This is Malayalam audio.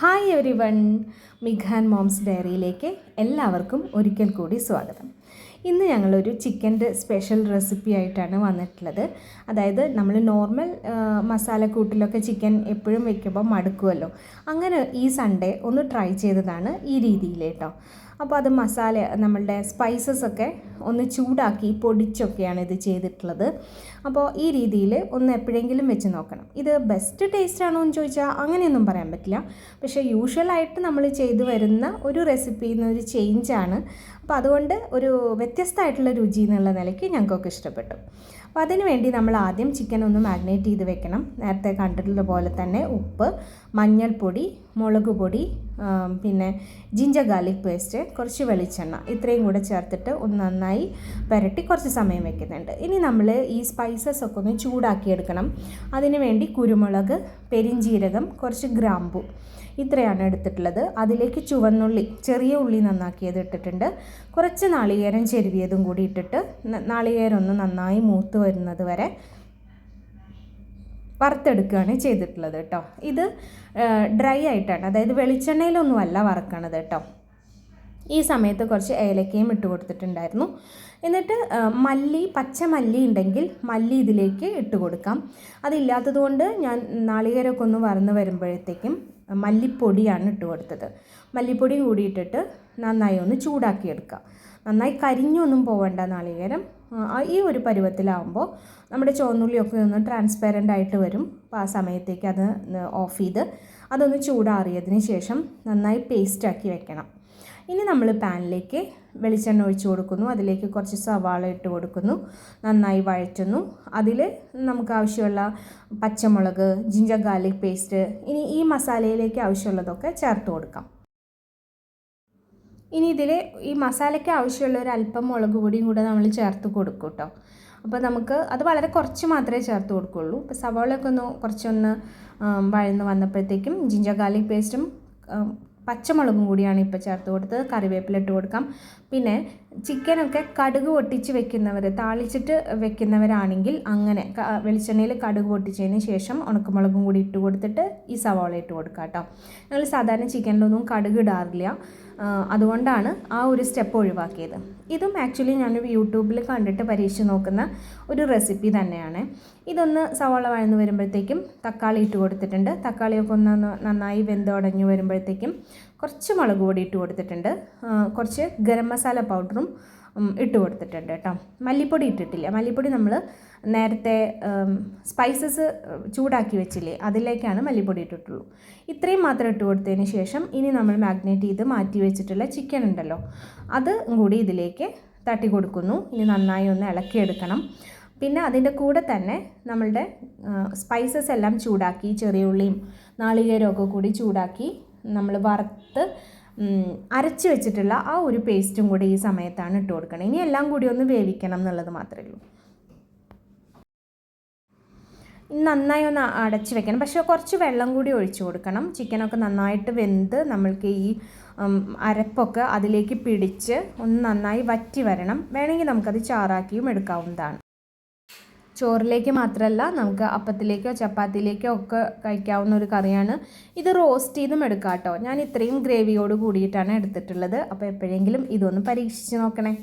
ഹായ് എവരി വൺ, മിഖാൻ മോംസ് ഡയറിയിലേക്ക് എല്ലാവർക്കും ഒരിക്കൽ കൂടി സ്വാഗതം. ഇന്ന് ഞങ്ങളൊരു ചിക്കൻ്റെ സ്പെഷ്യൽ റെസിപ്പി ആയിട്ടാണ് വന്നിട്ടുള്ളത്. അതായത് നമ്മൾ നോർമൽ മസാലക്കൂട്ടിലൊക്കെ ചിക്കൻ എപ്പോഴും വെക്കുമ്പോൾ മടുക്കുമല്ലോ. അങ്ങനെ ഈ സൺഡേ ഒന്ന് ട്രൈ ചെയ്തതാണ് ഈ രീതിയിൽ കേട്ടോ. അപ്പോൾ അത് മസാല നമ്മളുടെ സ്പൈസസ് ഒക്കെ ഒന്ന് ചൂടാക്കി പൊടിച്ചൊക്കെയാണ് ഇത് ചെയ്തിട്ടുള്ളത്. അപ്പോൾ ഈ രീതിയിൽ ഒന്ന് എപ്പോഴെങ്കിലും വെച്ച് നോക്കണം. ഇത് ബെസ്റ്റ് ടേസ്റ്റ് ആണോ എന്ന് ചോദിച്ചാൽ അങ്ങനെയൊന്നും പറയാൻ പറ്റില്ല. പക്ഷേ യൂഷ്വലായിട്ട് നമ്മൾ ചെയ്തു വരുന്ന ഒരു റെസിപ്പിയിൽ നിന്നൊരു ചേഞ്ചാണ്. അപ്പോൾ അതുകൊണ്ട് ഒരു വ്യത്യസ്തമായിട്ടുള്ള രുചി എന്നുള്ള നിലയ്ക്ക് ഞങ്ങൾക്കൊക്കെ ഇഷ്ടപ്പെട്ടു. അപ്പോൾ അതിന് വേണ്ടി നമ്മൾ ആദ്യം ചിക്കൻ ഒന്ന് മാഗ്നേറ്റ് ചെയ്ത് വെക്കണം. നേരത്തെ കണ്ടിട്ടുള്ള പോലെ തന്നെ ഉപ്പ്, മഞ്ഞൾപ്പൊടി, മുളക് പൊടി, പിന്നെ ജിഞ്ചർ ഗാർലിക് പേസ്റ്റ്, കുറച്ച് വെളിച്ചെണ്ണ, ഇത്രയും കൂടെ ചേർത്തിട്ട് ഒന്ന് നന്നായി പുരട്ടി കുറച്ച് സമയം വെക്കുന്നുണ്ട്. ഇനി നമ്മൾ ഈ സ്പൈസസ് ഒക്കെ ഒന്ന് ചൂടാക്കിയെടുക്കണം. അതിന് വേണ്ടി കുരുമുളക്, പെരിഞ്ജീരകം, കുറച്ച് ഗ്രാമ്പു, ഇത്രയാണ് എടുത്തിട്ടുള്ളത്. അതിലേക്ക് ചുവന്നുള്ളി, ചെറിയ ഉള്ളി നന്നാക്കിയത് ഇട്ടിട്ടുണ്ട്. കുറച്ച് നാളികേരം ചെരുവിയതും കൂടി ഇട്ടിട്ട് നാളികേരം ഒന്ന് നന്നായി മൂത്ത് വരുന്നത് വരെ വറുത്തെടുക്കുകയാണ് ചെയ്തിട്ടുള്ളത് കേട്ടോ. ഇത് ഡ്രൈ ആയിട്ടാണ്, അതായത് വെളിച്ചെണ്ണയിലൊന്നുമല്ല വറക്കണത് കേട്ടോ. ഈ സമയത്ത് കുറച്ച് ഏലക്കയും ഇട്ട് കൊടുത്തിട്ടുണ്ടായിരുന്നു. എന്നിട്ട് മല്ലി, പച്ചമല്ലി ഉണ്ടെങ്കിൽ മല്ലി ഇതിലേക്ക് ഇട്ട് കൊടുക്കാം. അതില്ലാത്തത് കൊണ്ട് ഞാൻ നാളികേരമൊക്കെ ഒന്ന് വറന്ന് വരുമ്പോഴത്തേക്കും മല്ലിപ്പൊടിയാണ് ഇട്ട് കൊടുത്തത്. മല്ലിപ്പൊടി കൂടി ഇട്ടിട്ട് നന്നായി ഒന്ന് ചൂടാക്കിയെടുക്കുക. നന്നായി കരിഞ്ഞൊന്നും പോവേണ്ട നാളികേരം. ഈ ഒരു പരുവത്തിലാവുമ്പോൾ നമ്മുടെ ചുവന്നുള്ളിയൊക്കെ ഒന്ന് ട്രാൻസ്പെറൻ്റ് ആയിട്ട് വരും. അപ്പോൾ ആ സമയത്തേക്ക് അത് ഓഫ് ചെയ്ത് അതൊന്ന് ചൂടാറിയതിന് ശേഷം നന്നായി പേസ്റ്റാക്കി വെക്കണം. ഇനി നമ്മൾ പാനിലേക്ക് വെളിച്ചെണ്ണ ഒഴിച്ച് കൊടുക്കുന്നു. അതിലേക്ക് കുറച്ച് സവാള ഇട്ട് കൊടുക്കുന്നു. നന്നായി വഴറ്റുന്നു. അതിൽ നമുക്ക് ആവശ്യമുള്ള പച്ചമുളക്, ജിഞ്ചർ ഗാർലിക് പേസ്റ്റ്, ഇനി ഈ മസാലയിലേക്ക് ആവശ്യമുള്ളതൊക്കെ ചേർത്ത് കൊടുക്കാം. ഇനി ഇതിൽ ഈ മസാലയ്ക്ക് ആവശ്യമുള്ള ഒരു അല്പം മുളക് പൊടിയും കൂടെ നമ്മൾ ചേർത്ത് കൊടുക്കും കേട്ടോ. അപ്പോൾ നമുക്ക് അത് വളരെ കുറച്ച് മാത്രമേ ചേർത്ത് കൊടുക്കുകയുള്ളൂ. ഇപ്പോൾ സവാളയൊക്കെ കുറച്ചൊന്ന് വഴന്ന് വന്നപ്പോഴത്തേക്കും ജിഞ്ചർ ഗാർലിക് പേസ്റ്റും പച്ചമുളകും കൂടിയാണ് ഇപ്പോൾ ചേർത്ത് കൊടുത്തത്. കറിവേപ്പില ഇട്ട് കൊടുക്കാം. പിന്നെ ചിക്കനൊക്കെ കടുക് പൊട്ടിച്ച് വെക്കുന്നവർ, താളിച്ചിട്ട് വെക്കുന്നവരാണെങ്കിൽ അങ്ങനെ വെളിച്ചെണ്ണയിൽ കടുക് പൊട്ടിച്ചതിന് ശേഷം ഉണക്കമുളകും കൂടി ഇട്ട് കൊടുത്തിട്ട് ഈ സവാള ഇട്ട് കൊടുക്കാം കേട്ടോ. ഞങ്ങൾ സാധാരണ ചിക്കനിലൊന്നും കടുക് ഇടാറില്ല, അതുകൊണ്ടാണ് ആ ഒരു സ്റ്റെപ്പ് ഒഴിവാക്കിയത്. ഇതും ആക്ച്വലി ഞാൻ യൂട്യൂബിൽ കണ്ടിട്ട് പരീക്ഷിച്ച് നോക്കുന്ന ഒരു റെസിപ്പി തന്നെയാണ്. ഇതൊന്ന് സവാള വഴന്ന് വരുമ്പോഴത്തേക്കും തക്കാളി ഇട്ട് കൊടുത്തിട്ടുണ്ട്. തക്കാളിയൊക്കെ ഒന്ന് നന്നായി വെന്തുടഞ്ഞു വരുമ്പോഴത്തേക്കും കുറച്ച് മുളക് പൊടി ഇട്ട് കൊടുത്തിട്ടുണ്ട്. കുറച്ച് ഗരം മസാല പൗഡറും ഇട്ട് കൊടുത്തിട്ടുണ്ട് കേട്ടോ. മല്ലിപ്പൊടി ഇട്ടിട്ടില്ല. മല്ലിപ്പൊടി നമ്മൾ നേരത്തെ സ്പൈസസ് ചൂടാക്കി വെച്ചില്ലേ, അതിലേക്കാണ് മല്ലിപ്പൊടി ഇട്ടിട്ടുള്ളൂ. ഇത്രയും മാത്രം ഇട്ട് കൊടുത്തതിന് ശേഷം ഇനി നമ്മൾ മാഗ്നേറ്റ് ചെയ്ത് മാറ്റി വെച്ചിട്ടുള്ള ചിക്കൻ ഉണ്ടല്ലോ, അത് കൂടി ഇതിലേക്ക് തട്ടി കൊടുക്കുന്നു. ഇനി നന്നായി ഒന്ന് ഇളക്കിയെടുക്കണം. പിന്നെ അതിൻ്റെ കൂടെ തന്നെ നമ്മളുടെ സ്പൈസസ് എല്ലാം ചൂടാക്കി, ചെറിയ ഉള്ളിയും നാളികേരമൊക്കെ കൂടി ചൂടാക്കി നമ്മൾ വറുത്ത് അരച്ച് വെച്ചിട്ടുള്ള ആ ഒരു പേസ്റ്റും കൂടി ഈ സമയത്താണ് ഇട്ട് കൊടുക്കണം. ഇനി എല്ലാം കൂടി ഒന്ന് വേവിക്കണം എന്നുള്ളത് മാത്രമേ ഉള്ളൂ. നന്നായി ഒന്ന് അടച്ച് വെക്കണം. പക്ഷേ കുറച്ച് വെള്ളം കൂടി ഒഴിച്ചു കൊടുക്കണം. ചിക്കനൊക്കെ നന്നായിട്ട് വെന്ത് നമ്മൾക്ക് ഈ അരപ്പൊക്കെ അതിലേക്ക് പിടിച്ച് ഒന്ന് നന്നായി വറ്റി വരണം. വേണമെങ്കിൽ നമുക്കത് ചാറാക്കിയും എടുക്കാവുന്നതാണ്. ചോറിലേക്ക് മാത്രമല്ല, നമുക്ക് അപ്പത്തിലേക്കോ ചപ്പാത്തിയിലേക്കോ ഒക്കെ കഴിക്കാവുന്ന ഒരു കറിയാണ്. ഇത് റോസ്റ്റ് ചെയ്തും എടുക്കാം കേട്ടോ. ഞാൻ ഇത്രയും ഗ്രേവിയോട് കൂടിയിട്ടാണ് എടുത്തിട്ടുള്ളത്. അപ്പോൾ എപ്പോഴെങ്കിലും ഇതൊന്ന് പരീക്ഷിച്ച് നോക്കണേ.